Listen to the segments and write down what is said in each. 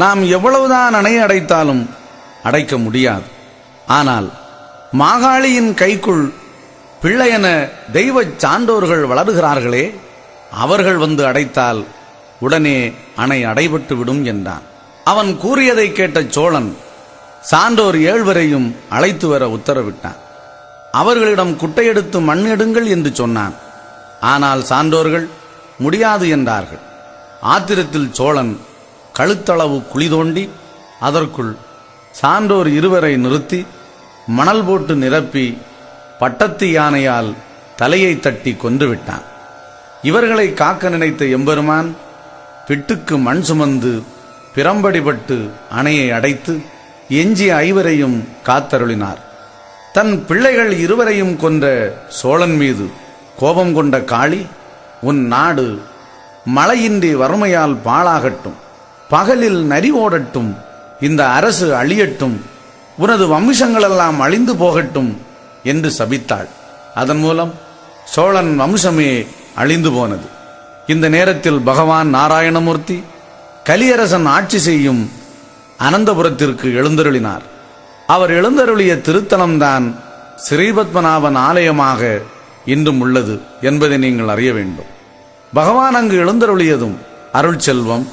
நாம் எவ்வளவுதான் அணையை அடைத்தாலும் அடைக்க முடியாது. ஆனால் மாகாளியின் கைக்குள் பிள்ளையென தெய்வ சான்றோர்கள் வளருகிறார்களே, அவர்கள் வந்து அடைத்தால் உடனே அணை அடைபட்டு விடும் என்றான். அவன் கூறியதை கேட்ட சோழன் சான்றோர் 7 அழைத்து வர உத்தரவிட்டான். அவர்களிடம் குட்டையெடுத்து மண் எடுங்கள் என்று சொன்னான். ஆனால் சான்றோர்கள் முடியாது என்றார்கள். ஆத்திரத்தில் சோழன் கழுத்தளவு குழி தோண்டி அதற்குள் சான்றோர் 2 நிறுத்தி மணல் போட்டு நிரப்பி பட்டத்து யானையால் தலையை தட்டி கொன்றுவிட்டான். இவர்களை காக்க நினைத்த எம்பெருமான் பிட்டுக்கு மண் சுமந்து பிரம்படிபட்டு அணையை அடைத்து எஞ்சிய 5 காத்தருளினார். தன் பிள்ளைகள் 2 கொன்ற சோழன் மீது கோபம் கொண்ட காளி, உன் நாடு மழையின்றி வறுமையால் பாழாகட்டும், பகலில் நரி ஓடட்டும், இந்த அரசு அழியட்டும், உனது வம்சங்களெல்லாம் அழிந்து போகட்டும் என்று சபித்தாள். அதன் மூலம் சோழன் வம்சமே அழிந்து போனது. இந்த நேரத்தில் பகவான் நாராயணமூர்த்தி கலியரசன் ஆட்சி செய்யும் அனந்தபுரத்திற்கு எழுந்தருளினார். அவர் எழுந்தருளிய திருத்தலம்தான் ஸ்ரீபத்மநாபன் ஆலயமாக இன்றும் உள்ளது என்பதை நீங்கள் அறிய வேண்டும். பகவான் அங்கு எழுந்தருளியதும் அருள் செல்வம்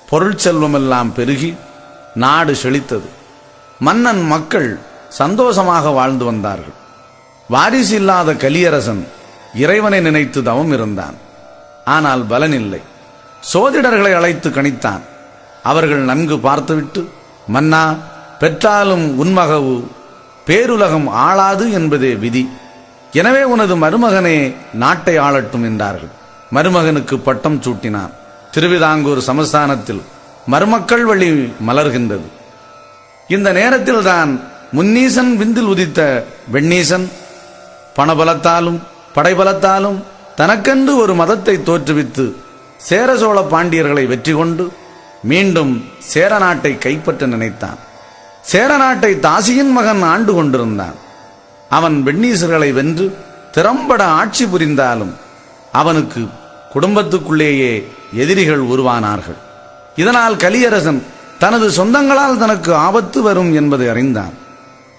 பொருள் செல்வம் எல்லாம் பெருகி நாடு செழித்தது. மன்னன் மக்கள் சந்தோஷமாக வாழ்ந்து வந்தார்கள். வாரிசு இல்லாத கலியரசன் இறைவனை நினைத்து தவம் இருந்தான். ஆனால் பலனில்லை. சோதிடர்களை அழைத்து கணித்தான். அவர்கள் நன்கு பார்த்துவிட்டு, மன்னா, பெற்றாலும் உன்மகவு பேருலகம் ஆளாது என்பதே விதி. எனவே உனது மருமகனே நாட்டை ஆளட்டும் என்றார்கள். மருமகனுக்கு பட்டம் சூட்டினான். திருவிதாங்கூர் சமஸ்தானத்தில் மருமக்கள் வழி மலர்கின்றது. இந்த நேரத்தில் தான் முன்னீசன் விந்தில் உதித்த வெண்ணீசன் பணபலத்தாலும் படைபலத்தாலும் தனக்கென்று ஒரு மதத்தை தோற்றுவித்து சேர சோழ பாண்டியர்களை வெற்றி கொண்டு மீண்டும் சேர நாட்டை கைப்பற்ற நினைத்தான். சேர நாட்டை தாசியின் மகன் ஆண்டு கொண்டிருந்தான். அவன் வெண்ணீசர்களை வென்று திறம்பட ஆட்சி புரிந்தாலும் அவனுக்கு குடும்பத்துக்குள்ளேயே எதிரிகள் உருவானார்கள். இதனால் கலியரசன் தனது சொந்தங்களால் தனக்கு ஆபத்து வரும் என்பதை அறிந்தான்.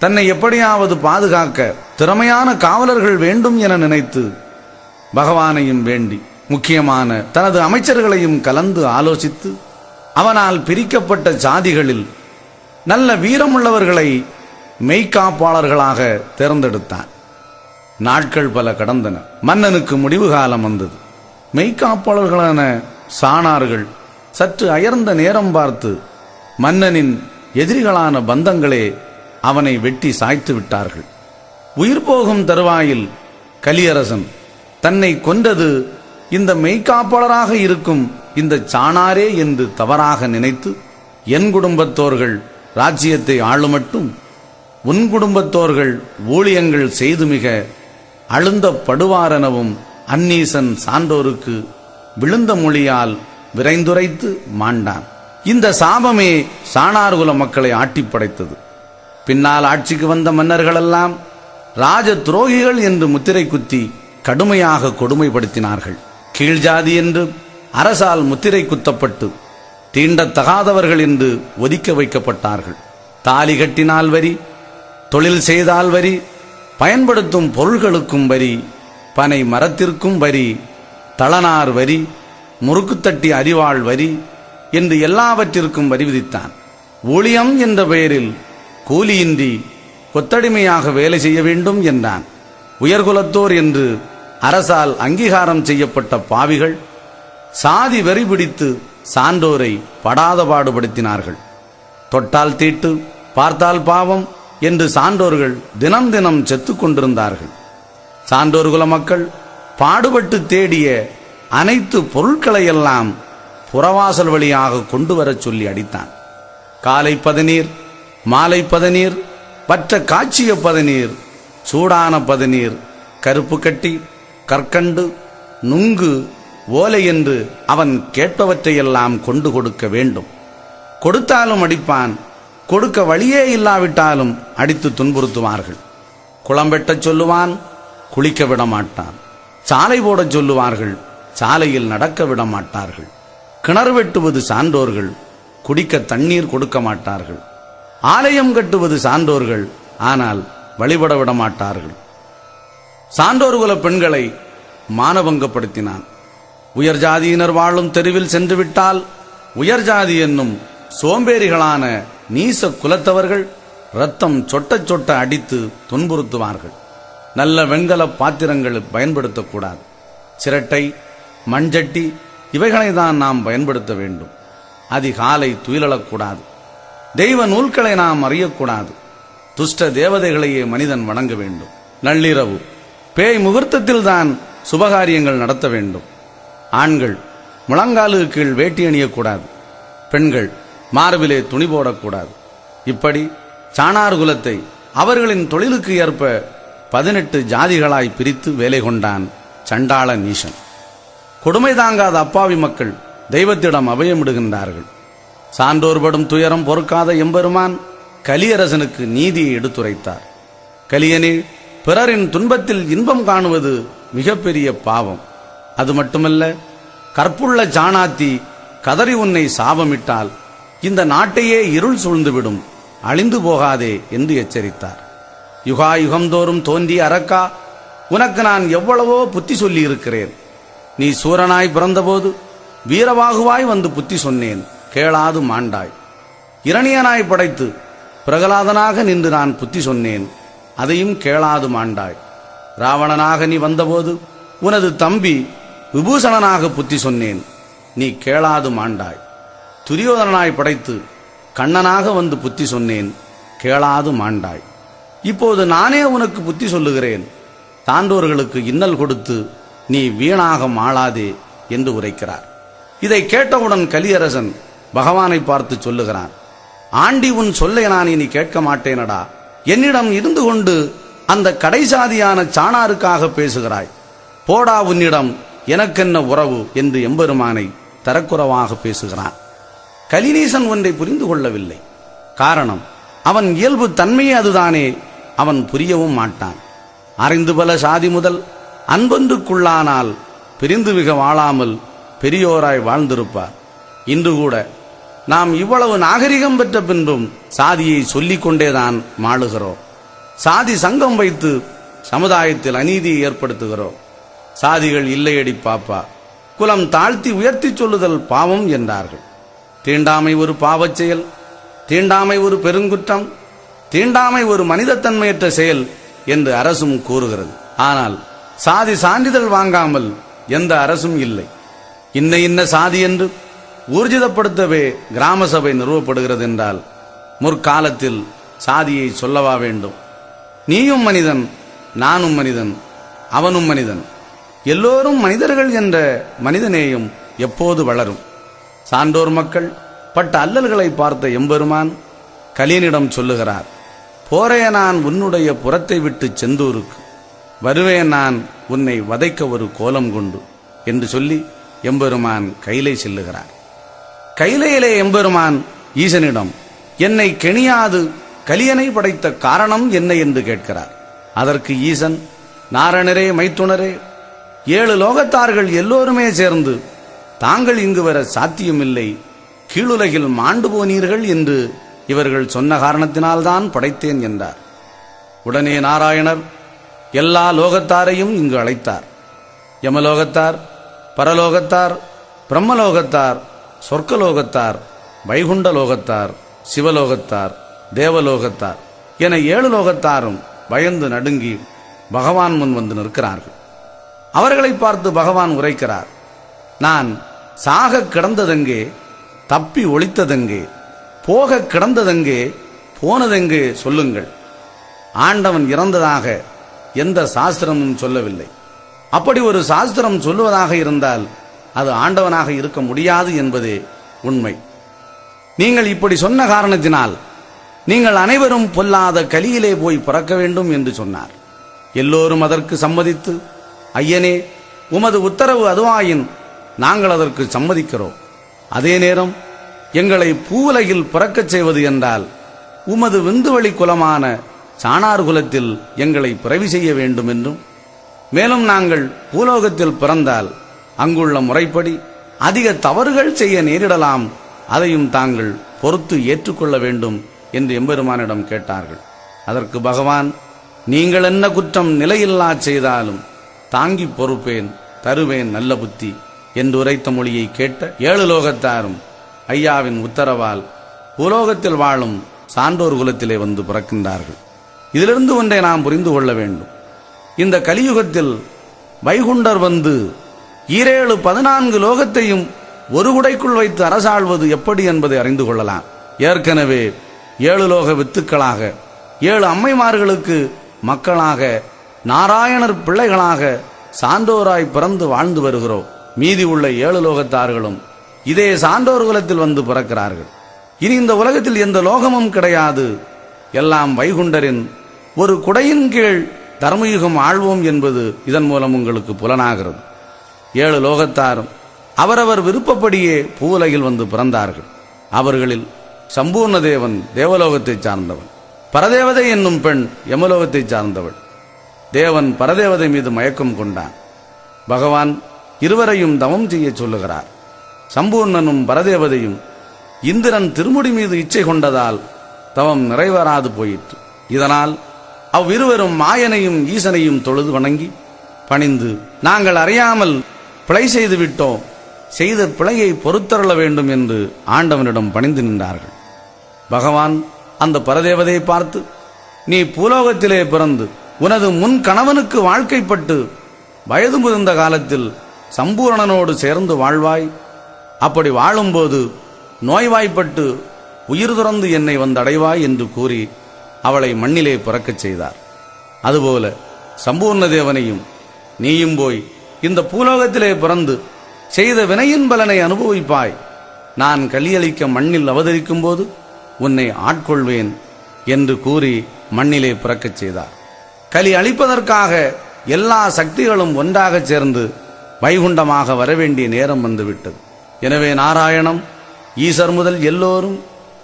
தன்னை எப்படியாவது பாதுகாக்க திறமையான காவலர்கள் வேண்டும் என நினைத்து பகவானையும் வேண்டி முக்கியமான தனது அமைச்சர்களையும் கலந்து ஆலோசித்து அவனால் பிரிக்கப்பட்ட சாதிகளில் நல்ல வீரமுள்ளவர்களை மெய்காப்பாளர்களாக தேர்ந்தெடுத்தான். நாட்கள் பல கடந்தன. மன்னனுக்கு முடிவு காலம் வந்தது. மெய்காப்பாளர்களான சாணார்கள் சற்று அயர்ந்த நேரம் பார்த்து மன்னனின் எதிரிகளான பந்தங்களே அவனை வெட்டி சாய்த்து விட்டார்கள். உயிர் போகும் தருவாயில் கலியரசன் தன்னை கொன்றது இந்த மெய்காப்பாளராக இருக்கும் இந்த சாணாரே என்று தவறாக நினைத்து, என் குடும்பத்தோர்கள் ராஜ்யத்தை ஆளுமட்டும் உன் குடும்பத்தோர்கள் ஊழியங்கள் செய்து மிக அழுந்த படுவாரெனவும் அன்னீசன் சான்றோருக்கு விழுந்த மொழியால் விரைந்துரைத்து மாண்டான். இந்த சாபமே சாணார்குல மக்களை ஆட்டி படைத்தது. பின்னால் ஆட்சிக்கு வந்த மன்னர்களெல்லாம் ராஜ துரோகிகள் என்று முத்திரை குத்தி கடுமையாக கொடுமைப்படுத்தினார்கள். கீழ்ஜாதி என்று அரசால் முத்திரை குத்தப்பட்டு தீண்டத்தகாதவர்கள் என்று ஒதுக்க வைக்கப்பட்டார்கள். தாலி கட்டினால் வரி, தொழில் செய்தால் வரி, பயன்படுத்தும் பொருள்களுக்கும் வரி, பனை மரத்திற்கும் வரி, தளனார் வரி, முறுக்குத்தட்டி அறிவாள் வரி என்று எல்லாவற்றிற்கும் வரி விதித்தான். ஊழியம் என்ற பெயரில் கூலியின்றி கொத்தடிமையாக வேலை செய்ய வேண்டும் என்றான். உயர்குலத்தோர் என்று அரசால் அங்கீகாரம் செய்யப்பட்ட பாவிகள் சாதி வெறி பிடித்து சான்றோரை படாத பாடுபடுத்தினார்கள். தொட்டால் தீட்டு, பார்த்தால் பாவம் என்று சான்றோர்கள் தினம் தினம் செத்துக் கொண்டிருந்தார்கள். சான்றோர் குல மக்கள் பாடுபட்டு தேடிய அனைத்து பொருட்களையெல்லாம் புறவாசல் வழியாக கொண்டு வரச் சொல்லி அடித்தான். காலை பதநீர், மாலை பதநீர், பற்ற காய்ச்சிய பதநீர், சூடான பதநீர், கருப்பு கட்டி, கற்கண்டு, நுங்கு, ஓலை என்று அவன் கேட்பவற்றையெல்லாம் கொண்டு கொடுக்க வேண்டும். கொடுத்தாலும் அடிப்பான், கொடுக்க வழியே இல்லாவிட்டாலும் அடித்து துன்புறுத்துவார்கள். குளம் வெட்டச் சொல்லுவான், குளிக்க விட மாட்டான். சாலை போடச் சொல்லுவார்கள், சாலையில் நடக்க விட மாட்டார்கள். கிணறு வெட்டுவது சான்றோர்கள், குடிக்க தண்ணீர் கொடுக்க மாட்டார்கள். ஆலயம் கட்டுவது சான்றோர்கள், ஆனால் வழிபட விட மாட்டார்கள். சான்றோர்குல பெண்களை மானபங்கப்படுத்தினான். உயர் ஜாதியினர் வாழும் தெருவில் சென்றுவிட்டால் உயர் ஜாதி என்னும் சோம்பேறிகளான நீச குலத்தவர்கள் இரத்தம் சொட்ட சொட்ட அடித்து துன்புறுத்துவார்கள். நல்ல வெண்கல பாத்திரங்கள் பயன்படுத்தக்கூடாது. சிரட்டை, மண்சட்டி இவைகளை தான் நாம் பயன்படுத்த வேண்டும். அதிகாலை துயிலக்கூடாது. தெய்வ நூல்களை நாம் அறியக்கூடாது. துஷ்ட தேவதைகளையே மனிதன் வணங்க வேண்டும். நள்ளிரவு பேய் முகூர்த்தத்தில் தான் சுபகாரியங்கள் நடத்த வேண்டும். ஆண்கள் முழங்காலுக்கு கீழ் வேட்டி அணியக்கூடாது. பெண்கள் மார்பிலே துணி போடக்கூடாது. இப்படி சாணார் குலத்தை அவர்களின் தொழிலுக்கு ஏற்ப 18 ஜாதிகளாய் பிரித்து வேலை கொண்டான் சண்டாள நீசன். கொடுமை தாங்காத அப்பாவி மக்கள் தெய்வத்திடம் அபயமிடுகின்றார்கள். சான்றோர் படும் துயரம் பொறுக்காத எம்பெருமான் கலியரசனுக்கு நீதியை எடுத்துரைத்தார். கலியனே, பிறரின் துன்பத்தில் இன்பம் காணுவது மிகப்பெரிய பாவம். அது மட்டுமல்ல, கற்புள்ள சாணாத்தி கதறி உன்னை சாபமிட்டால் இந்த நாட்டையே இருள் சூழ்ந்துவிடும், அழிந்து போகாதே என்று எச்சரித்தார். யுகா யுகந்தோறும் தோன்றிய அரக்கா, உனக்கு நான் எவ்வளவோ புத்தி சொல்லி இருக்கிறேன். நீ சூரனாய் பிறந்தபோது வீரவாகுவாய் வந்து புத்தி சொன்னேன், கேளாது மாண்டாய். இரணியனாய் படைத்து பிரகலாதனாக நின்று நான் புத்தி சொன்னேன், அதையும் கேளாது மாண்டாய். ராவணனாக நீ வந்தபோது உனது தம்பி விபூஷணனாக புத்தி சொன்னேன், நீ கேளாது மாண்டாய். துரியோதனாய் படைத்து கண்ணனாக வந்து புத்தி சொன்னேன், கேளாது மாண்டாய். இப்போது நானே உனக்கு புத்தி சொல்லுகிறேன், சான்றோர்களுக்கு இன்னல் கொடுத்து நீ வீணாக மாளாதே என்று உரைக்கிறார். இதை கேட்டவுடன் கலியரசன் பகவானை பார்த்து சொல்லுகிறான், ஆண்டி, உன் சொல்லை நான் இனி கேட்க மாட்டேனடா. என்னிடம் இருந்து கொண்டு அந்த கடைசாதியான சாணாருக்காக பேசுகிறாய். போடா, உன்னிடம் எனக்கென்ன உறவு என்று எம்பெருமானை தரக்குறவாக பேசுகிறான். கலிநீசன் ஒன்றை புரிந்து கொள்ளவில்லை. காரணம், அவன் இயல்பு தன்மையே அதுதானே. அவன் புரியவும் மாட்டான். அறிந்து பல சாதி முதல் அன்பொன்றுக்குள்ளானால் பிரிந்து மிக வாழாமல் பெரியோராய் வாழ்ந்திருப்பார். இன்று கூட நாம் இவ்வளவு நாகரிகம் பெற்ற பின்பும் சாதியை சொல்லிக் கொண்டேதான் மாளுகிறோம். சாதி சங்கம் வைத்து சமுதாயத்தில் அநீதியை ஏற்படுத்துகிறோம். சாதிகள் இல்லையடி பாப்பா, குலம் தாழ்த்தி உயர்த்தி சொல்லுதல் பாவம் என்றார்கள். தீண்டாமை ஒரு பாவச் செயல், தீண்டாமை ஒரு பெருங்குற்றம், தீண்டாமை ஒரு மனிதத்தன்மையற்ற செயல் என்று அரசும் கூறுகிறது. ஆனால் சாதி சான்றிதழ் வாங்காமல் எந்த அரசும் இல்லை. இன்ன இன்ன சாதி என்று ஊர்ஜிதப்படுத்தவே கிராம சபை நிறுவப்படுகிறது என்றால் முற்காலத்தில் சாதியை சொல்லவா வேண்டும்? நீயும் மனிதன், நானும் மனிதன், அவனும் மனிதன், எல்லோரும் மனிதர்கள் என்ற மனிதநேயம் எப்போது வளரும்? சான்றோர் மக்கள் பட்ட அல்லல்களை பார்த்த எம்பெருமான் கலியனிடம் சொல்லுகிறார், போறேன் நான் உன்னுடைய புறத்தை விட்டு செந்தூருக்கு, வருவேன் நான் உன்னை வதைக்க ஒரு கோலம் கொண்டு என்று சொல்லி எம்பெருமான் கைலை செல்லுகிறார். கைலையிலே எம்பெருமான் ஈசனிடம் என்னை கெணியாது கலியனை படைத்த காரணம் என்ன என்று கேட்கிறார். அதற்கு ஈசன், நாரணரே, மைத்துனரே, 7 லோகத்தார்கள் எல்லோருமே சேர்ந்து தாங்கள் இங்கு வர சாத்தியமில்லை, கீழுலகில் மாண்டு போனீர்கள் என்று இவர்கள் சொன்ன காரணத்தினால்தான் படைத்தேன் என்றார். உடனே நாராயணர் எல்லா லோகத்தாரையும் இங்கு அழைத்தார். யமலோகத்தார், பரலோகத்தார், பிரம்மலோகத்தார், சொர்க்கலோகத்தார், வைகுண்ட லோகத்தார், சிவலோகத்தார், தேவலோகத்தார் என 7 லோகத்தாரும் பயந்து நடுங்கி பகவான் முன் வந்து நிற்கிறார்கள். அவர்களை பார்த்து பகவான் உரைக்கிறார், நான் சாக கிடந்ததெங்கே, தப்பி ஒளித்ததெங்கே, போக கிடந்ததெங்கே, போனதெங்கே சொல்லுங்கள். ஆண்டவன் இறந்ததாக எந்த சாஸ்திரமும் சொல்லவில்லை. அப்படி ஒரு சாஸ்திரம் சொல்லுவதாக இருந்தால் அது ஆண்டவனாக இருக்க முடியாது என்பதே உண்மை. நீங்கள் இப்படி சொன்ன காரணத்தினால் நீங்கள் அனைவரும் பொல்லாத கலியிலே போய் பிறக்க வேண்டும் என்று சொன்னார். எல்லோரும் அதற்கு சம்மதித்து, ஐயனே, உமது உத்தரவு அதுவாயின் நாங்கள் அதற்கு சம்மதிக்கிறோம். அதே நேரம் எங்களை பூவுலகில் பிறக்கச் செய்வது என்றால் உமது விந்துவழி குலமான சாணார் குலத்தில் எங்களை பிறவி செய்ய வேண்டும் என்றும், மேலும் நாங்கள் பூலோகத்தில் பிறந்தால் அங்குள்ள முறைப்படி அதிக தவறுகள் செய்ய நேரிடலாம் அதையும் தாங்கள் பொறுத்து ஏற்றுக்கொள்ள வேண்டும் என்று எம்பெருமானிடம் கேட்டார்கள். அதற்கு பகவான், நீங்கள் என்ன குற்றம் நிலையில்லா செய்தாலும் தாங்கி பொறுப்பேன், தருவேன் நல்ல புத்தி என்று உரைத்த மொழியை கேட்ட 7 லோகத்தாரும் ஐயாவின் உத்தரவால் பூலோகத்தில் வாழும் சான்றோர் குலத்திலே வந்து பிறக்கின்றார்கள். இதிலிருந்து ஒன்றை நாம் புரிந்து கொள்ள வேண்டும். இந்த கலியுகத்தில் வைகுண்டர் வந்து 14 லோகத்தையும் ஒரு குடைக்குள் வைத்து அரசாள்வது எப்படி என்பதை அறிந்து கொள்ளலாம். ஏற்கனவே 7 லோக வித்துக்களாக 7 அம்மைமார்களுக்கு மக்களாக நாராயணர் பிள்ளைகளாக சான்றோராய் பிறந்து வாழ்ந்து வருகிறோம். மீதி உள்ள 7 லோகத்தார்களும் இதே சான்றோர் குலத்தில் வந்து பிறக்கிறார்கள். இனி இந்த உலகத்தில் எந்த லோகமும் கிடையாது. எல்லாம் வைகுண்டரின் ஒரு குடையின் கீழ் தர்மயுகம் ஆழ்வோம் என்பது இதன் மூலம் உங்களுக்கு புலனாகிறது. 7 லோகத்தாரும் அவரவர் விருப்பப்படியே பூவுலகில் வந்து பிறந்தார்கள். அவர்களில் சம்பூர்ண தேவன் தேவலோகத்தை சார்ந்தவன், பரதேவதை என்னும் பெண் யமலோகத்தை சார்ந்தவள். தேவன் பரதேவதை மீது மயக்கம் கொண்டான். பகவான் இருவரையும் தவம் செய்ய சொல்லுகிறார். சம்பூர்ணனும் பரதேவதையும் இந்திரன் திருமுடி மீது இச்சை கொண்டதால் தவம் நிறைவேறாது போயிற்று. இதனால் அவ்விருவரும் மாயனையும் ஈசனையும் தொழுது வணங்கி பணிந்து, நாங்கள் அறியாமல் பிழை செய்து விட்டோம், செய்த பிழையை பொறுத்தருள வேண்டும் என்று ஆண்டவனிடம் பணிந்து நின்றார்கள். பகவான் அந்த பரதேவதையை பார்த்து, நீ பூலோகத்திலே பிறந்து உனது முன் கணவனுக்கு வாழ்க்கைப்பட்டு வயது முதிர்ந்த காலத்தில் சம்பூரணனோடு சேர்ந்து வாழ்வாய். அப்படி வாழும்போது நோய்வாய்ப்பட்டு உயிர் துறந்து என்னை வந்தடைவாய் என்று கூறி அவளை மண்ணிலே பிறக்கச் செய்தார். அதுபோல சம்பூர்ண தேவனையும் நீயும் போய் இந்த பூலோகத்திலே பிறந்து செய்த வினையின் பலனை அனுபவிப்பாய். நான் கலியளிக்க மண்ணில் அவதரிக்கும் போது உன்னை ஆட்கொள்வேன் என்று கூறி மண்ணிலே பிறக்கச் செய்தார். கலி அழிப்பதற்காக எல்லா சக்திகளும் ஒன்றாக சேர்ந்து வைகுண்டமாக வரவேண்டிய நேரம் வந்துவிட்டது. எனவே நாராயணம், ஈசர் முதல் எல்லோரும்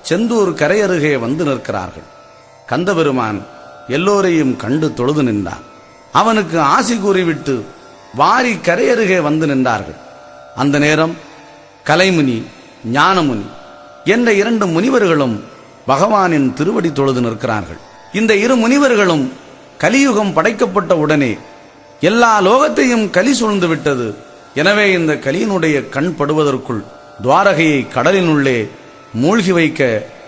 செந்தூர் கரையருகே வந்து நிற்கிறார்கள். கந்தபெருமான் எல்லோரையும் கண்டு தொழுது நின்றான். அவனுக்கு ஆசி கூறிவிட்டு வாரி கரையருகே வந்து நின்றார்கள். அந்த நேரம் கலைமுனி, ஞானமுனி என்ற 2 முனிவர்களும் பகவானின் திருவடி தொழுது நிற்கிறார்கள். இந்த 2 முனிவர்களும் கலியுகம் படைக்கப்பட்ட உடனே எல்லா லோகத்தையும் கலி சூழ்ந்து விட்டது. எனவே இந்த கலியினுடைய கண் படுவதற்குள் துவாரகையை கடலினுள்ளே மூழ்கி வைக்க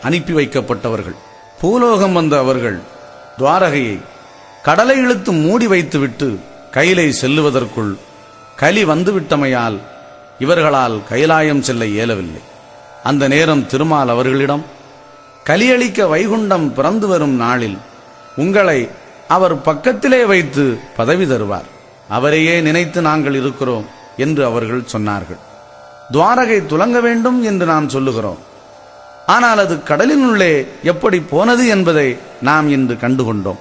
அனுப்பி வைக்கப்பட்டவர்கள். பூலோகம் வந்த அவர்கள் துவாரகையை கடலை இழுத்து மூடி வைத்துவிட்டு கையிலை செல்லுவதற்குள் கலி வந்துவிட்டமையால் இவர்களால் கைலாயம் செல்ல இயலவில்லை. அந்த நேரம் திருமால் அவர்களிடம், கலியளிக்க வைகுண்டம் பிறந்து வரும் நாளில் உங்களை அவர் பக்கத்திலே வைத்து பதவி தருவார். அவரையே நினைத்து நாங்கள் இருக்கிறோம் என்று அவர்கள் சொன்னார்கள். துவாரகை துலங்க வேண்டும் என்று நாம் சொல்லுகிறோம். ஆனால் அது கடலினுள்ளே எப்படி போனது என்பதை நாம் இன்று கண்டுகொண்டோம்.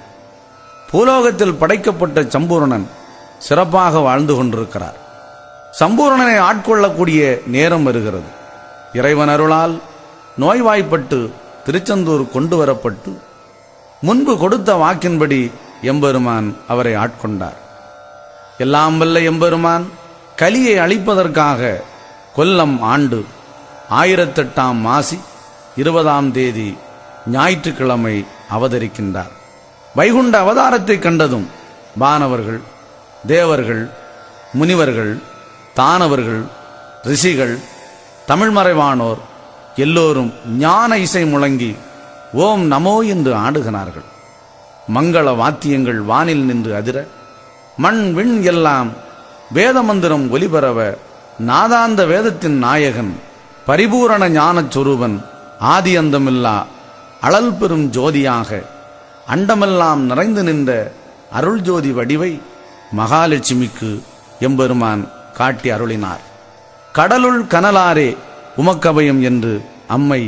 பூலோகத்தில் படைக்கப்பட்ட சம்பூரணன் சிறப்பாக வாழ்ந்து கொண்டிருக்கிறார். சம்பூரணனை ஆட்கொள்ளக்கூடிய நேரம் வருகிறது. இறைவன் அருளால் நோய்வாய்ப்பட்டு திருச்செந்தூர் கொண்டு வரப்பட்டு முன்பு கொடுத்த வாக்கின்படி எம்பெருமான் அவரை ஆட்கொண்டார். எல்லாம் வல்ல எம்பெருமான் கலியை அழிப்பதற்காக கொல்லம் ஆண்டு 1008 மாசி 20ஆம் தேதி ஞாயிற்றுக்கிழமை அவதரிக்கின்றார். வைகுண்ட அவதாரத்தை கண்டதும் வானவர்கள், தேவர்கள், முனிவர்கள், தானவர்கள், ரிஷிகள், தமிழ்மறைவானோர் எல்லோரும் ஞான இசை முழங்கி ஓம் நமோ என்று ஆடுகிறார்கள். மங்கள வாத்தியங்கள் வானில் நின்று அதிர, மண் விண் எல்லாம் வேத மந்திரம் ஒலிபரவ, நாதாந்த வேதத்தின் நாயகன் பரிபூரண ஞானச் சொரூபன் ஆதி அந்தமில்லா அழல் பெரும் ஜோதியாக அண்டமெல்லாம் நிறைந்து நின்ற அருள் ஜோதி வடிவை மகாலட்சுமிக்கு எம்பெருமான் காட்டி அருளினார். கடலுள் கனலாரே உமக்கபயம் என்று அம்மை